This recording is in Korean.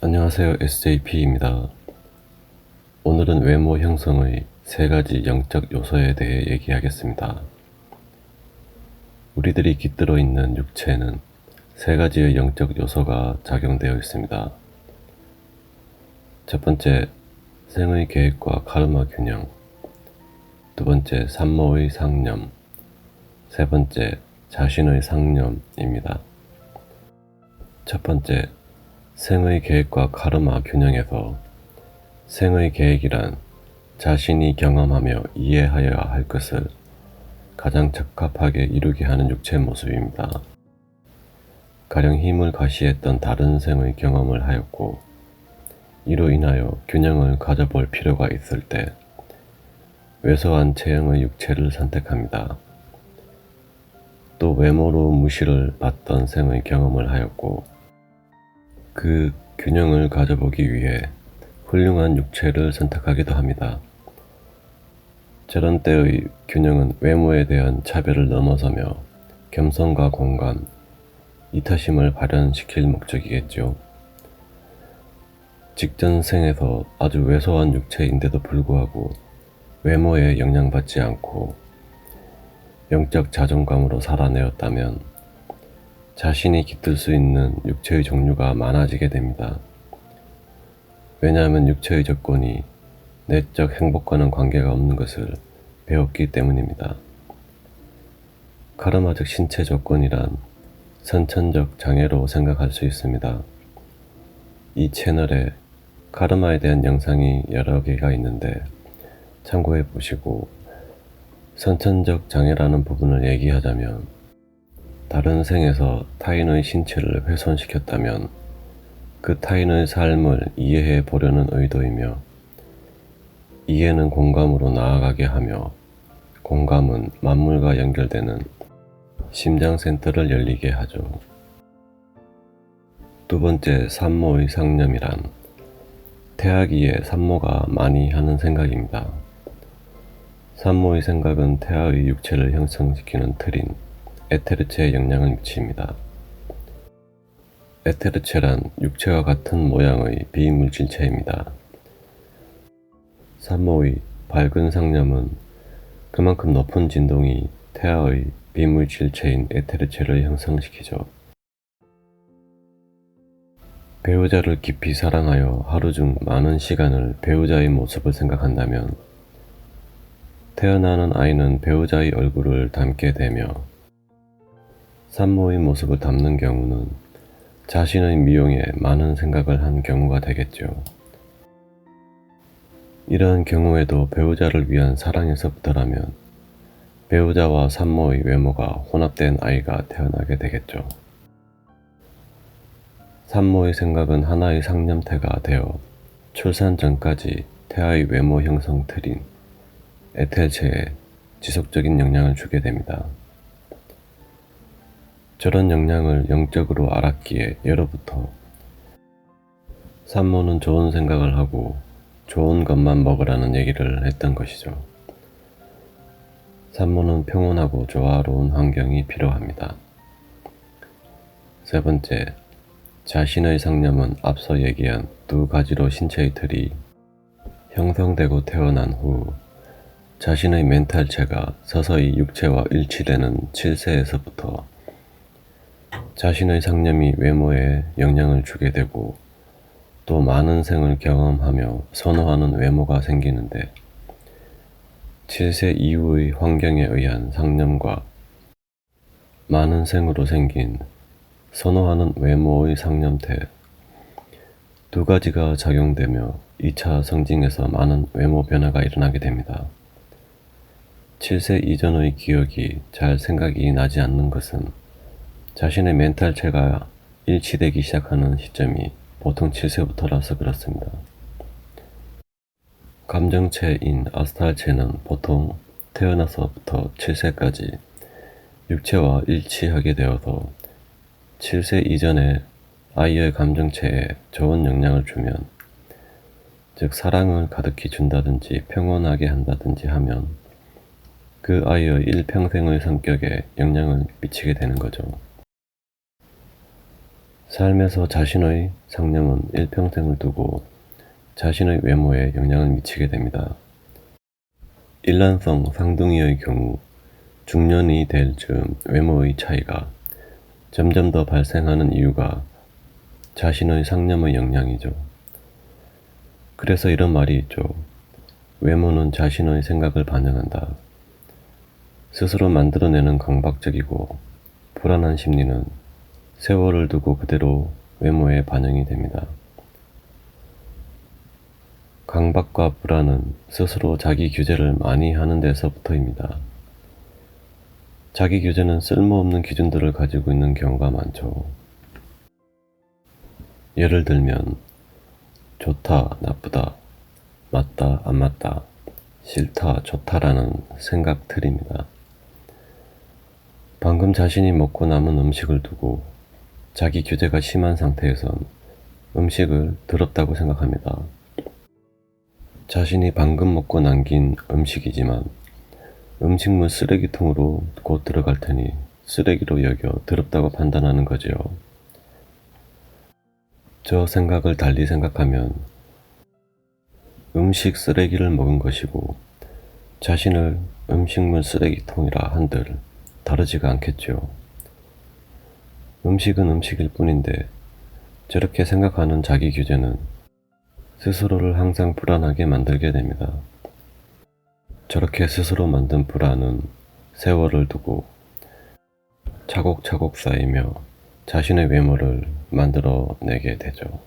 안녕하세요. SJP입니다. 오늘은 외모 형성의 3가지 영적 요소에 대해 얘기하겠습니다. 우리들이 깃들어 있는 육체에는 3가지의 영적 요소가 작용되어 있습니다. 첫 번째, 생의 계획과 카르마 균형. 두 번째, 산모의 상념. 세 번째, 자신의 상념입니다. 첫 번째, 생의 계획과 카르마 균형에서 생의 계획이란 자신이 경험하며 이해하여야 할 것을 가장 적합하게 이루게 하는 육체의 모습입니다. 가령 힘을 과시했던 다른 생의 경험을 하였고 이로 인하여 균형을 가져볼 필요가 있을 때 왜소한 체형의 육체를 선택합니다. 또 외모로 무시를 받던 생의 경험을 하였고 그 균형을 가져보기 위해 훌륭한 육체를 선택하기도 합니다. 저런 때의 균형은 외모에 대한 차별을 넘어서며 겸손과 공감, 이타심을 발현시킬 목적이겠죠. 직전 생에서 아주 왜소한 육체인데도 불구하고 외모에 영향받지 않고 영적 자존감으로 살아내었다면 자신이 깃들 수 있는 육체의 종류가 많아지게 됩니다. 왜냐하면 육체의 조건이 내적 행복과는 관계가 없는 것을 배웠기 때문입니다. 카르마적 신체 조건이란 선천적 장애로 생각할 수 있습니다. 이 채널에 카르마에 대한 영상이 여러 개가 있는데 참고해 보시고 선천적 장애라는 부분을 얘기하자면 다른 생에서 타인의 신체를 훼손시켰다면 그 타인의 삶을 이해해 보려는 의도이며 이해는 공감으로 나아가게 하며 공감은 만물과 연결되는 심장센터를 열리게 하죠. 두 번째, 산모의 상념이란 태아기에 산모가 많이 하는 생각입니다. 산모의 생각은 태아의 육체를 형성시키는 틀인 에테르체에 영향을 미칩니다. 에테르체란 육체와 같은 모양의 비물질체입니다. 산모의 밝은 상념은 그만큼 높은 진동이 태아의 비물질체인 에테르체를 형성시키죠. 배우자를 깊이 사랑하여 하루 중 많은 시간을 배우자의 모습을 생각한다면 태어나는 아이는 배우자의 얼굴을 닮게 되며 산모의 모습을 닮는 경우는 자신의 미용에 많은 생각을 한 경우가 되겠죠. 이러한 경우에도 배우자를 위한 사랑에서부터라면 배우자와 산모의 외모가 혼합된 아이가 태어나게 되겠죠. 산모의 생각은 하나의 상념태가 되어 출산 전까지 태아의 외모 형성 틀인 에테르체에 지속적인 영향을 주게 됩니다. 저런 영향을 영적으로 알았기에 예로부터 산모는 좋은 생각을 하고 좋은 것만 먹으라는 얘기를 했던 것이죠. 산모는 평온하고 조화로운 환경이 필요합니다. 세 번째, 자신의 상념은 앞서 얘기한 2가지로 신체의 틀이 형성되고 태어난 후 자신의 멘탈체가 서서히 육체와 일치되는 7세에서부터 자신의 상념이 외모에 영향을 주게 되고 또 많은 생을 경험하며 선호하는 외모가 생기는데 7세 이후의 환경에 의한 상념과 많은 생으로 생긴 선호하는 외모의 상념태 2가지가 작용되며 2차 성징에서 많은 외모 변화가 일어나게 됩니다. 7세 이전의 기억이 잘 생각이 나지 않는 것은 자신의 멘탈체가 일치되기 시작하는 시점이 보통 7세부터라서 그렇습니다. 감정체인 아스탈체는 보통 태어나서부터 7세까지 육체와 일치하게 되어서 7세 이전에 아이의 감정체에 좋은 영향을 주면, 즉 사랑을 가득히 준다든지 평온하게 한다든지 하면 그 아이의 일평생의 성격에 영향을 미치게 되는 거죠. 삶에서 자신의 상념은 일평생을 두고 자신의 외모에 영향을 미치게 됩니다. 일란성 쌍둥이의 경우 중년이 될 즈음 외모의 차이가 점점 더 발생하는 이유가 자신의 상념의 영향이죠. 그래서 이런 말이 있죠. 외모는 자신의 생각을 반영한다. 스스로 만들어내는 강박적이고 불안한 심리는 세월을 두고 그대로 외모에 반영이 됩니다. 강박과 불안은 스스로 자기 규제를 많이 하는 데서부터입니다. 자기 규제는 쓸모없는 기준들을 가지고 있는 경우가 많죠. 예를 들면 좋다, 나쁘다, 맞다, 안 맞다, 싫다, 좋다라는 생각들입니다. 방금 자신이 먹고 남은 음식을 두고 자기 규제가 심한 상태에선 음식을 더럽다고 생각합니다. 자신이 방금 먹고 남긴 음식이지만 음식물 쓰레기통으로 곧 들어갈 테니 쓰레기로 여겨 더럽다고 판단하는 거지요. 저 생각을 달리 생각하면 음식 쓰레기를 먹은 것이고 자신을 음식물 쓰레기통이라 한들 다르지가 않겠죠. 음식은 음식일 뿐인데 저렇게 생각하는 자기 규제는 스스로를 항상 불안하게 만들게 됩니다. 저렇게 스스로 만든 불안은 세월을 두고 차곡차곡 쌓이며 자신의 외모를 만들어내게 되죠.